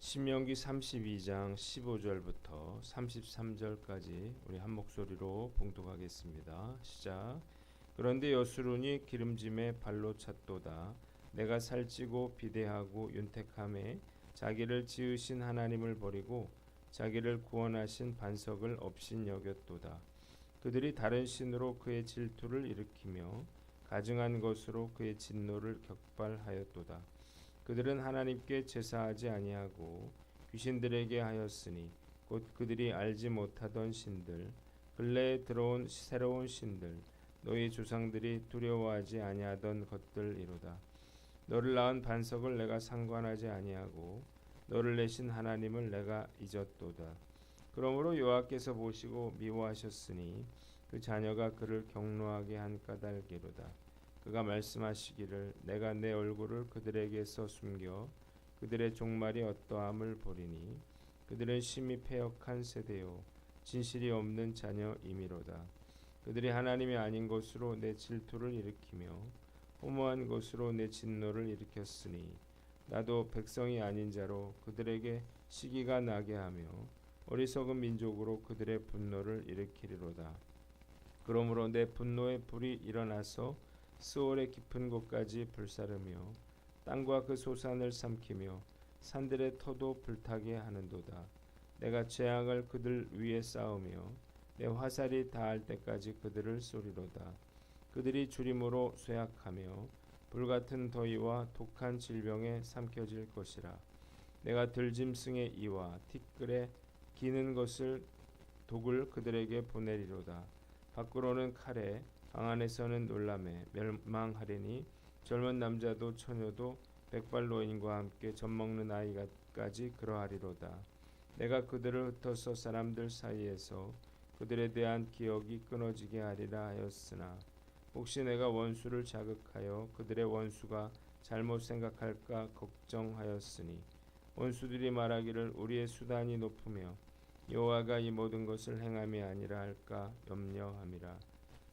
신명기 32장 15절부터 33절까지 우리 한 목소리로 봉독하겠습니다. 시작. 그런데 여수론이 기름짐에 발로 찼도다. 내가 살찌고 비대하고 윤택함에 자기를 지으신 하나님을 버리고 자기를 구원하신 반석을 업신 여겼도다. 그들이 다른 신으로 그의 질투를 일으키며 가증한 것으로 그의 진노를 격발하였도다. 그들은 하나님께 제사하지 아니하고 귀신들에게 하였으니 곧 그들이 알지 못하던 신들, 근래에 들어온 새로운 신들, 너희 조상들이 두려워하지 아니하던 것들이로다. 너를 낳은 반석을 내가 상관하지 아니하고 너를 내신 하나님을 내가 잊었도다. 그러므로 여호와께서 보시고 미워하셨으니 그 자녀가 그를 경노하게 한 까닭이로다. 그가 말씀하시기를 내가 내 얼굴을 그들에게서 숨겨 그들의 종말이 어떠함을 보리니 그들은 심히 패역한 세대요 진실이 없는 자녀이미로다. 그들이 하나님이 아닌 것으로 내 질투를 일으키며 허무한 것으로 내 진노를 일으켰으니 나도 백성이 아닌 자로 그들에게 시기가 나게 하며 어리석은 민족으로 그들의 분노를 일으키리로다. 그러므로 내 분노의 불이 일어나서 스올의 깊은 곳까지 불사르며 땅과 그 소산을 삼키며 산들의 터도 불타게 하는도다. 내가 재앙을 그들 위에 쌓으며 내 화살이 닿을 때까지 그들을 쏘리로다. 그들이 주림으로 쇠약하며 불같은 더위와 독한 질병에 삼켜질 것이라. 내가 들짐승의 이와 티끌에 기는 것을 독을 그들에게 보내리로다. 밖으로는 칼에 방 안에서는 놀람에 멸망하리니 젊은 남자도 처녀도 백발 노인과 함께 젖먹는 아이까지 그러하리로다. 내가 그들을 흩어서 사람들 사이에서 그들에 대한 기억이 끊어지게 하리라 하였으나 혹시 내가 원수를 자극하여 그들의 원수가 잘못 생각할까 걱정하였으니 원수들이 말하기를 우리의 수단이 높으며 여호와가 이 모든 것을 행함이 아니라 할까 염려함이라.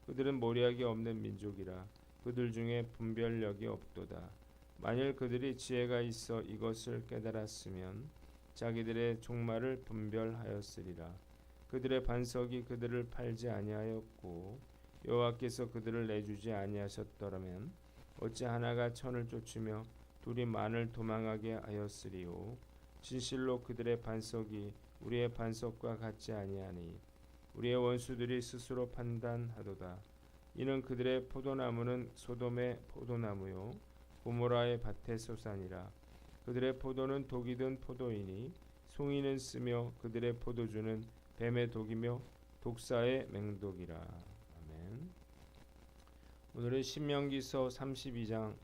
그들은 모략이 없는 민족이라 그들 중에 분별력이 없도다. 만일 그들이 지혜가 있어 이것을 깨달았으면 자기들의 종말을 분별하였으리라. 그들의 반석이 그들을 팔지 아니하였고 여호와께서 그들을 내주지 아니하셨더라면 어찌 하나가 천을 쫓으며 둘이 만을 도망하게 하였으리요. 진실로 그들의 반석이 우리의 반석과 같지 아니하니 우리의 원수들이 스스로 판단하도다. 이는 그들의 포도나무는 소돔의 포도나무요 고모라의 밭의 소산이라. 그들의 포도는 독이 든 포도이니 송이는 쓰며 그들의 포도주는 뱀의 독이며 독사의 맹독이라. 아멘. 오늘은 신명기서 32장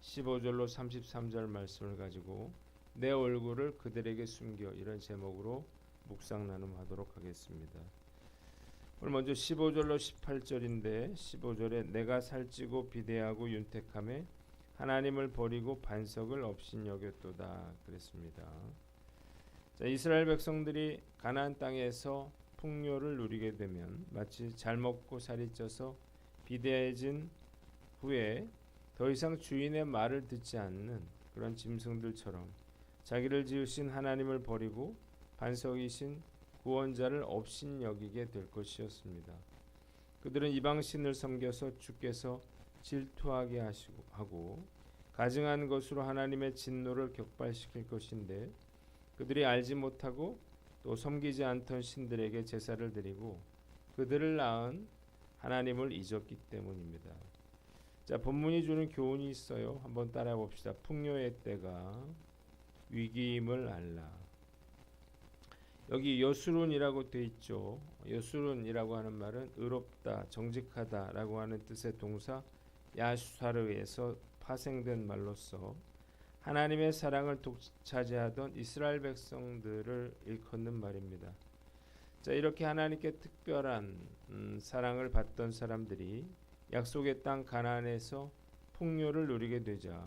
15절로 33절 말씀을 가지고 내 얼굴을 그들에게 숨겨 이런 제목으로 묵상 나눔하도록 하겠습니다. 오늘 먼저 15절로 18절인데 15절에 내가 살찌고 비대하고 윤택함에 하나님을 버리고 반석을 업신 여겼도다 그랬습니다. 자, 이스라엘 백성들이 가나안 땅에서 풍요를 누리게 되면 마치 잘 먹고 살이 쪄서 비대해진 후에 더 이상 주인의 말을 듣지 않는 그런 짐승들처럼 자기를 지으신 하나님을 버리고 반석이신 구원자를 업신 여기게 될 것이었습니다. 그들은 이방신을 섬겨서 주께서 질투하게 하고 가증한 것으로 하나님의 진노를 격발시킬 것인데 그들이 알지 못하고 또 섬기지 않던 신들에게 제사를 드리고 그들을 낳은 하나님을 잊었기 때문입니다. 자, 본문이 주는 교훈이 있어요. 한번 따라해 봅시다. 풍요의 때가 위기임을 알라. 여기 여수론이라고 되어 있죠. 여수론이라고 하는 말은 의롭다, 정직하다라고 하는 뜻의 동사 야수사르에서 파생된 말로서 하나님의 사랑을 독차지하던 이스라엘 백성들을 일컫는 말입니다. 자, 이렇게 하나님께 특별한 사랑을 받던 사람들이 약속의 땅 가나안에서 풍요를 누리게 되자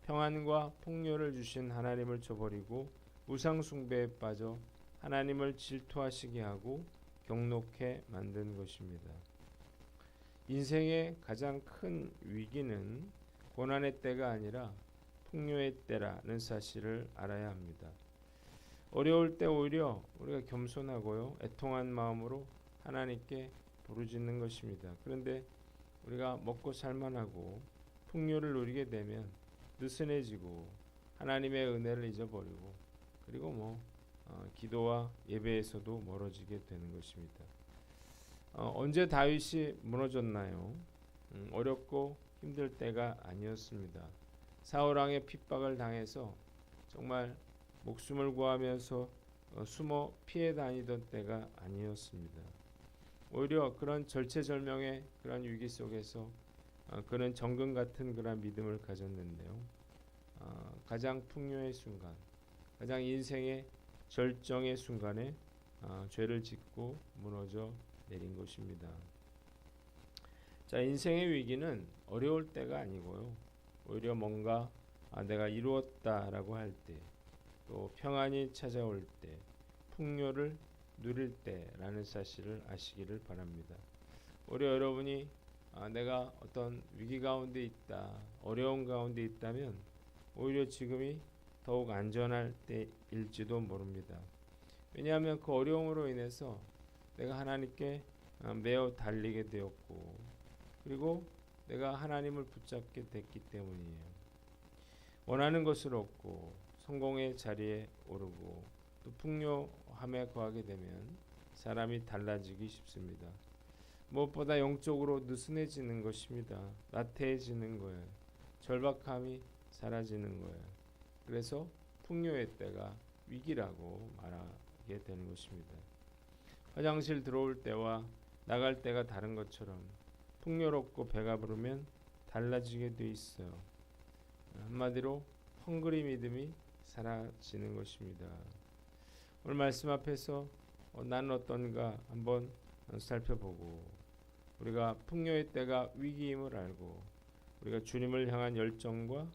평안과 풍요를 주신 하나님을 저버리고 우상 숭배에 빠져 하나님을 질투하시게 하고 경록해 만든 것입니다. 인생의 가장 큰 위기는 고난의 때가 아니라 풍요의 때라는 사실을 알아야 합니다. 어려울 때 오히려 우리가 겸손하고요, 애통한 마음으로 하나님께 부르짖는 것입니다. 그런데 우리가 먹고 살만하고 풍요를 누리게 되면 느슨해지고 하나님의 은혜를 잊어버리고 그리고 기도와 예배에서도 멀어지게 되는 것입니다. 언제 다윗이 무너졌나요? 어렵고 힘들 때가 아니었습니다. 사울 왕의 핍박을 당해서 정말 목숨을 구하면서 숨어 피해 다니던 때가 아니었습니다. 오히려 그런 절체절명의 그런 위기 속에서 그는 정금 같은 그런 믿음을 가졌는데요. 가장 풍요의 순간, 가장 인생의 절정의 순간에 죄를 짓고 무너져 내린 것입니다. 자, 인생의 위기는 어려울 때가 아니고요. 오히려 뭔가 내가 이루었다라고 할 때, 또 평안이 찾아올 때, 풍요를 누릴 때라는 사실을 아시기를 바랍니다. 오히려 여러분이 내가 어떤 위기 가운데 있다, 어려운 가운데 있다면 오히려 지금이 더욱 안전할 때일지도 모릅니다. 왜냐하면 그 어려움으로 인해서 내가 하나님께 매어 달리게 되었고, 그리고 내가 하나님을 붙잡게 됐기 때문이에요. 원하는 것을 얻고 성공의 자리에 오르고 또 풍요함에 거하게 되면 사람이 달라지기 쉽습니다. 무엇보다 영적으로 느슨해지는 것입니다. 나태해지는 거예요. 절박함이 사라지는 거예요. 그래서 풍요의 때가 위기라고 말하게 되는 것입니다. 화장실 들어올 때와 나갈 때가 다른 것처럼 풍요롭고 배가 부르면 달라지게 돼 있어요. 한마디로 헝그리 믿음이 사라지는 것입니다. 오늘 말씀 앞에서 나는 어떤가 한번 살펴보고, 우리가 풍요의 때가 위기임을 알고 우리가 주님을 향한 열정과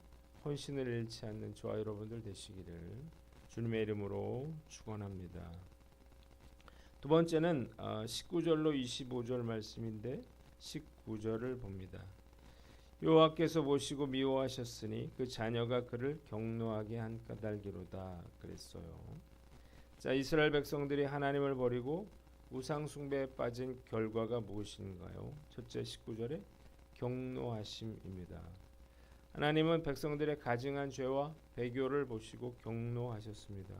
헌신을 잃지 않는 저와 여러분들 되시기를 주님의 이름으로 축원합니다. 두 번째는 19절로 25절 말씀인데 19절을 봅니다. 여호와께서 보시고 미워하셨으니 그 자녀가 그를 경노하게 한 까닭이로다 그랬어요. 자, 이스라엘 백성들이 하나님을 버리고 우상 숭배에 빠진 결과가 무엇인가요? 첫째 19절에 경노하심입니다. 하나님은 백성들의 가증한 죄와 배교를 보시고 경노하셨습니다.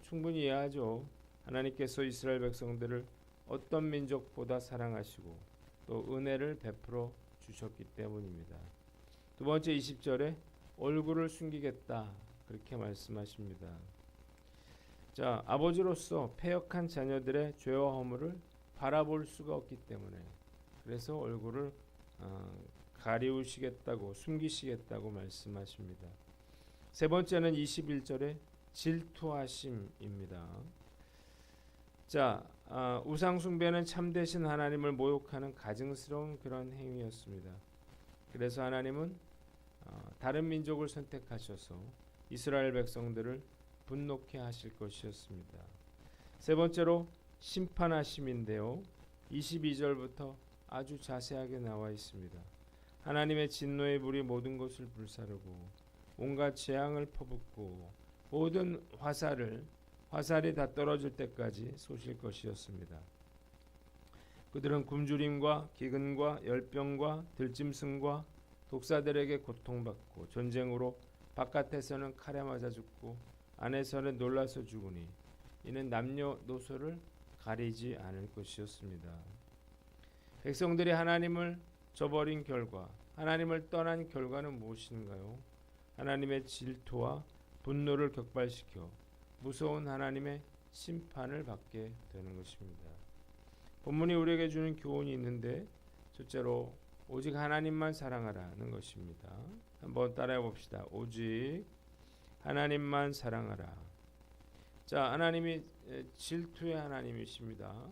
충분히 이해하죠. 하나님께서 이스라엘 백성들을 어떤 민족보다 사랑하시고 또 은혜를 베풀어 주셨기 때문입니다. 두 번째 20절에 얼굴을 숨기겠다 그렇게 말씀하십니다. 자, 아버지로서 패역한 자녀들의 죄와 허물을 바라볼 수가 없기 때문에 그래서 얼굴을 가리우시겠다고 숨기시겠다고 말씀하십니다. 세 번째는 21절에 질투하심입니다. 자, 우상 숭배는 참되신 하나님을 모욕하는 가증스러운 그런 행위였습니다. 그래서 하나님은 다른 민족을 선택하셔서 이스라엘 백성들을 분노케 하실 것이었습니다. 세 번째로 심판하심인데요. 22절부터 아주 자세하게 나와 있습니다. 하나님의 진노의 불이 모든 것을 불사르고 온갖 재앙을 퍼붓고 모든 화살이 다 떨어질 때까지 쏘실 것이었습니다. 그들은 굶주림과 기근과 열병과 들짐승과 독사들에게 고통받고 전쟁으로 바깥에서는 칼에 맞아 죽고 안에서는 놀라서 죽으니 이는 남녀노소를 가리지 않을 것이었습니다. 백성들이 하나님을 저버린 결과, 하나님을 떠난 결과는 무엇인가요? 하나님의 질투와 분노를 격발시켜 무서운 하나님의 심판을 받게 되는 것입니다. 본문이 우리에게 주는 교훈이 있는데 첫째로 오직 하나님만 사랑하라는 것입니다. 한번 따라해 봅시다. 오직 하나님만 사랑하라. 자, 하나님이 질투의 하나님이십니다.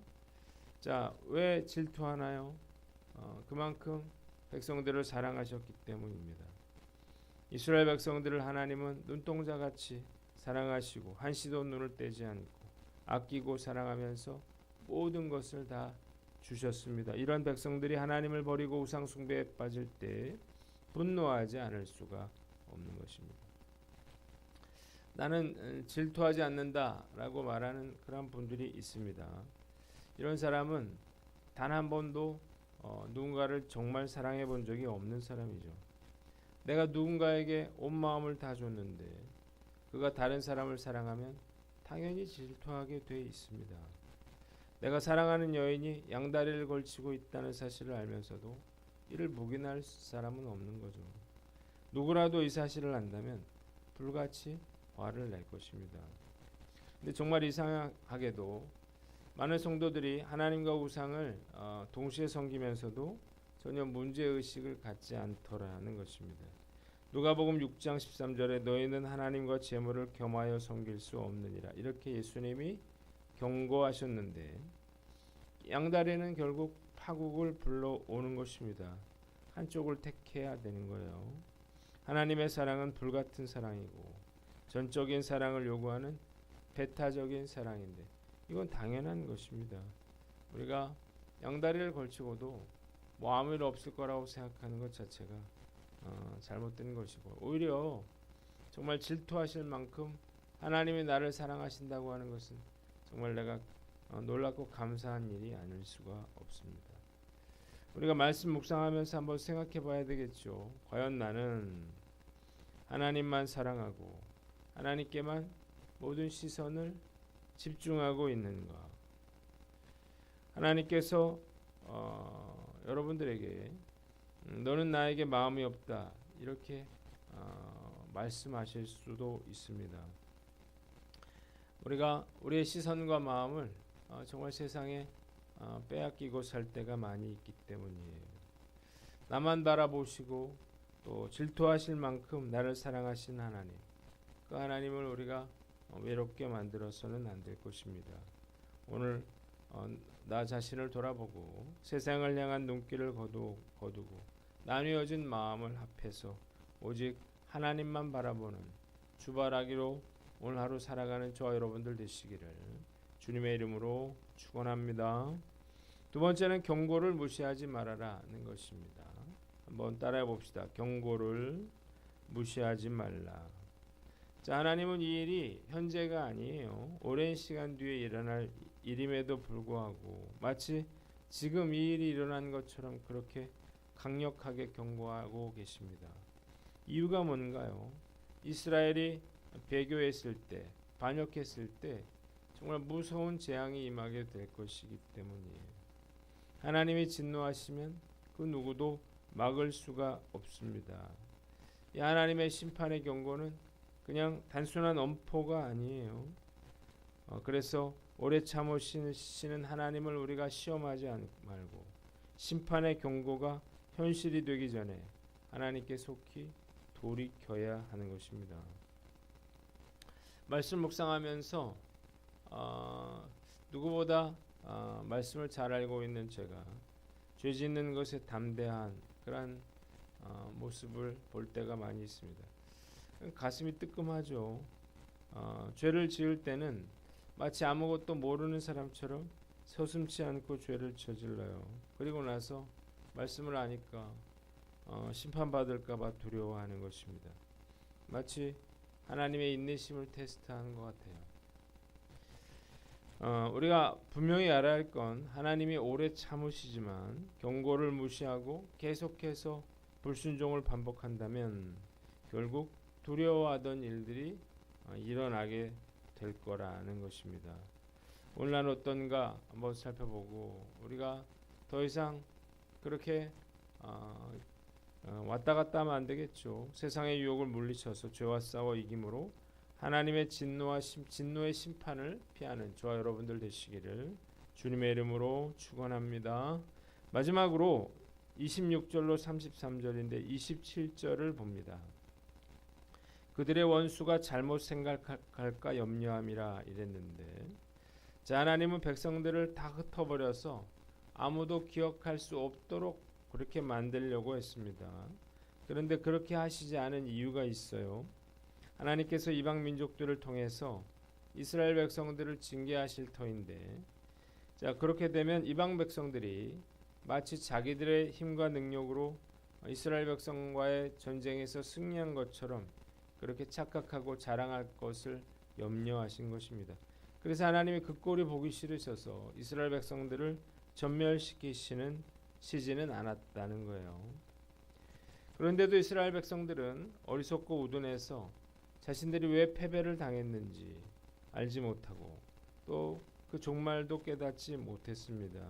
자, 왜 질투하나요? 그만큼 백성들을 사랑하셨기 때문입니다. 이스라엘 백성들을 하나님은 눈동자같이 사랑하시고 한시도 눈을 떼지 않고 아끼고 사랑하면서 모든 것을 다 주셨습니다. 이런 백성들이 하나님을 버리고 우상 숭배에 빠질 때 분노하지 않을 수가 없는 것입니다. 나는 질투하지 않는다라고 말하는 그런 분들이 있습니다. 이런 사람은 단 한 번도 누군가를 정말 사랑해 본 적이 없는 사람이죠. 내가 누군가에게 온 마음을 다 줬는데 그가 다른 사람을 사랑하면 당연히 질투하게 돼 있습니다. 내가 사랑하는 여인이 양다리를 걸치고 있다는 사실을 알면서도 이를 묵인할 사람은 없는 거죠. 누구라도 이 사실을 안다면 불같이 화를 낼 것입니다. 근데 정말 이상하게도 많은 성도들이 하나님과 우상을 동시에 섬기면서도 전혀 문제의식을 갖지 않더라는 것입니다. 누가복음 6장 13절에 너희는 하나님과 재물을 겸하여 섬길 수 없느니라 이렇게 예수님이 경고하셨는데 양다리는 결국 파국을 불러오는 것입니다. 한쪽을 택해야 되는 거예요. 하나님의 사랑은 불같은 사랑이고 전적인 사랑을 요구하는 배타적인 사랑인데 이건 당연한 것입니다. 우리가 양다리를 걸치고도 뭐 아무 일 없을 거라고 생각하는 것 자체가 잘못된 것이고 오히려 정말 질투하실 만큼 하나님이 나를 사랑하신다고 하는 것은 정말 내가 놀랍고 감사한 일이 아닐 수가 없습니다. 우리가 말씀 묵상하면서 한번 생각해 봐야 되겠죠. 과연 나는 하나님만 사랑하고 하나님께만 모든 시선을 집중하고 있는가? 하나님께서 여러분들에게 너는 나에게 마음이 없다 이렇게 말씀하실 수도 있습니다. 우리가 우리의 시선과 마음을 정말 세상에 빼앗기고 살 때가 많이 있기 때문이에요. 나만 바라보시고 또 질투하실 만큼 나를 사랑하신 하나님, 그 하나님을 우리가 외롭게 만들어서는 안 될 것입니다. 오늘 나 자신을 돌아보고 세상을 향한 눈길을 거두고 나뉘어진 마음을 합해서 오직 하나님만 바라보는 주바라기로 오늘 하루 살아가는 저와 여러분들 되시기를 주님의 이름으로 축원합니다. 두 번째는 경고를 무시하지 말아라는 것입니다. 한번 따라해 봅시다. 경고를 무시하지 말라. 자, 하나님은 이 일이 현재가 아니에요. 오랜 시간 뒤에 일어날 일임에도 불구하고 마치 지금 이 일이 일어난 것처럼 그렇게 강력하게 경고하고 계십니다. 이유가 뭔가요? 이스라엘이 배교했을 때, 반역했을 때 정말 무서운 재앙이 임하게 될 것이기 때문이에요. 하나님이 진노하시면 그 누구도 막을 수가 없습니다. 이 하나님의 심판의 경고는 그냥 단순한 엄포가 아니에요. 그래서 오래 참으시는 하나님을 우리가 시험하지 말고 심판의 경고가 현실이 되기 전에 하나님께 속히 돌이켜야 하는 것입니다. 말씀 묵상하면서 누구보다 말씀을 잘 알고 있는 제가 죄 짓는 것에 담대한 그런 모습을 볼 때가 많이 있습니다. 가슴이 뜨끔하죠. 죄를 지을 때는 마치 아무것도 모르는 사람처럼 서슴지 않고 죄를 저질러요. 그리고 나서 말씀을 아니까 심판받을까 봐 두려워하는 것입니다. 마치 하나님의 인내심을 테스트하는 것 같아요. 우리가 분명히 알아야 할 건 하나님이 오래 참으시지만 경고를 무시하고 계속해서 불순종을 반복한다면 결국 두려워하던 일들이 일어나게 될 거라는 것입니다. 오늘날 어떤가 한번 살펴보고 우리가 더 이상 그렇게 왔다 갔다 하면 안 되겠죠. 세상의 유혹을 물리쳐서 죄와 싸워 이김으로 하나님의 진노의 심판을 피하는 저와 여러분들 되시기를 주님의 이름으로 축원합니다. 마지막으로 26절로 33절인데 27절을 봅니다. 그들의 원수가 잘못 생각할까 염려함이라 이랬는데, 자, 하나님은 백성들을 다 흩어버려서 아무도 기억할 수 없도록 그렇게 만들려고 했습니다. 그런데 그렇게 하시지 않은 이유가 있어요. 하나님께서 이방 민족들을 통해서 이스라엘 백성들을 징계하실 터인데, 자, 그렇게 되면 이방 백성들이 마치 자기들의 힘과 능력으로 이스라엘 백성과의 전쟁에서 승리한 것처럼 그렇게 착각하고 자랑할 것을 염려하신 것입니다. 그래서 하나님이 그 꼴이 보기 싫으셔서 이스라엘 백성들을 전멸시키시는 시지는 않았다는 거예요. 그런데도 이스라엘 백성들은 어리석고 우둔해서 자신들이 왜 패배를 당했는지 알지 못하고 또 그 종말도 깨닫지 못했습니다.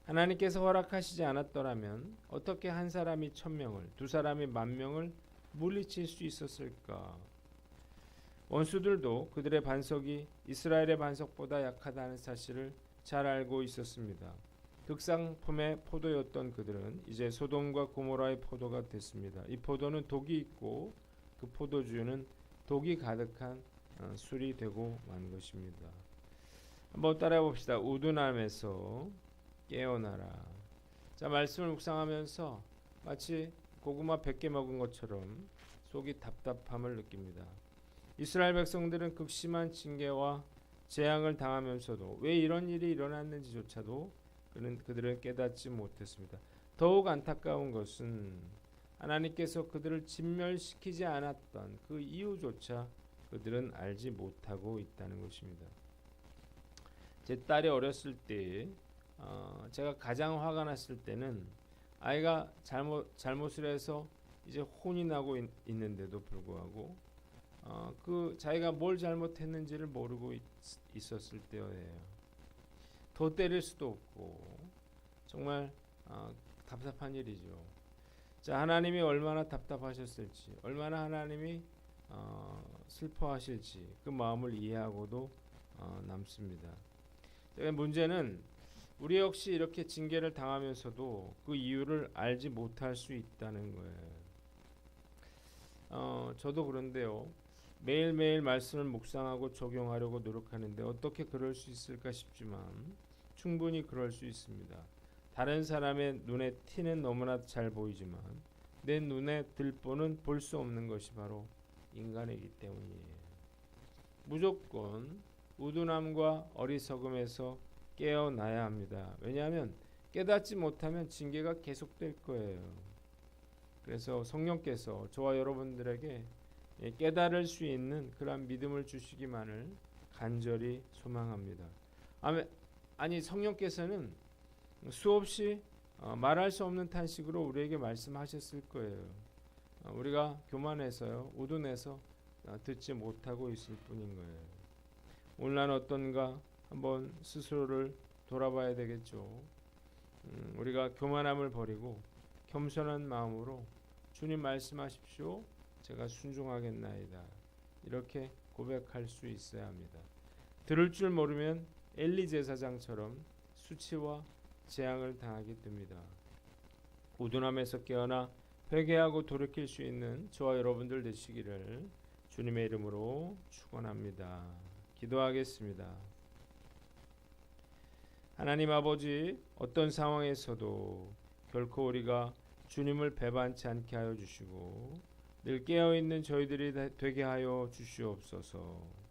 하나님께서 허락하시지 않았더라면 어떻게 한 사람이 1000명을, 두 사람이 10,000명을 물리칠 수 있었을까? 원수들도 그들의 반석이 이스라엘의 반석보다 약하다는 사실을 잘 알고 있었습니다. 극상품의 포도였던 그들은 이제 소돔과 고모라의 포도가 됐습니다. 이 포도는 독이 있고 그 포도주는 독이 가득한 술이 되고 만 것입니다. 한번 따라해 봅시다. 우둔함에서 깨어나라. 자, 말씀을 묵상하면서 마치 고구마 100개 먹은 것처럼 속이 답답함을 느낍니다. 이스라엘 백성들은 극심한 징계와 재앙을 당하면서도 왜 이런 일이 일어났는지조차도 그들은 깨닫지 못했습니다. 더욱 안타까운 것은 하나님께서 그들을 진멸시키지 않았던 그 이유조차 그들은 알지 못하고 있다는 것입니다. 제 딸이 어렸을 때 제가 가장 화가 났을 때는 아이가 잘못을 해서 이제 혼이 나고 있는데도 불구하고 그 자기가 뭘 잘못했는지를 모르고 있었을 때예요. 더 때릴 수도 없고 정말 답답한 일이죠. 자, 하나님이 얼마나 답답하셨을지, 얼마나 하나님이 슬퍼하실지 그 마음을 이해하고도 남습니다. 문제는 우리 역시 이렇게 징계를 당하면서도 그 이유를 알지 못할 수 있다는 거예요. 저도 그런데요. 매일매일 말씀을 묵상하고 적용하려고 노력하는데 어떻게 그럴 수 있을까 싶지만 충분히 그럴 수 있습니다. 다른 사람의 눈에 티는 너무나 잘 보이지만 내 눈에 들보는 볼 수 없는 것이 바로 인간이기 때문이에요. 무조건 우둔함과 어리석음에서 깨어나야 합니다. 왜냐하면 깨닫지 못하면 징계가 계속될 거예요. 그래서 성령께서 저와 여러분들에게 깨달을 수 있는 그런 믿음을 주시기만을 간절히 소망합니다. 아니 성령께서는 수없이 말할 수 없는 탄식으로 우리에게 말씀하셨을 거예요. 우리가 교만해서요, 우둔해서 듣지 못하고 있을 뿐인 거예요. 오늘 난 어떤가 한번 스스로를 돌아봐야 되겠죠. 우리가 교만함을 버리고 겸손한 마음으로 주님 말씀하십시오. 제가 순종하겠나이다. 이렇게 고백할 수 있어야 합니다. 들을 줄 모르면 엘리 제사장처럼 수치와 재앙을 당하게 됩니다. 우둔함에서 깨어나 회개하고 돌이킬 수 있는 저와 여러분들 되시기를 주님의 이름으로 축원합니다. 기도하겠습니다. 하나님 아버지, 어떤 상황에서도 결코 우리가 주님을 배반치 않게 하여 주시고 늘 깨어있는 저희들이 되게 하여 주시옵소서.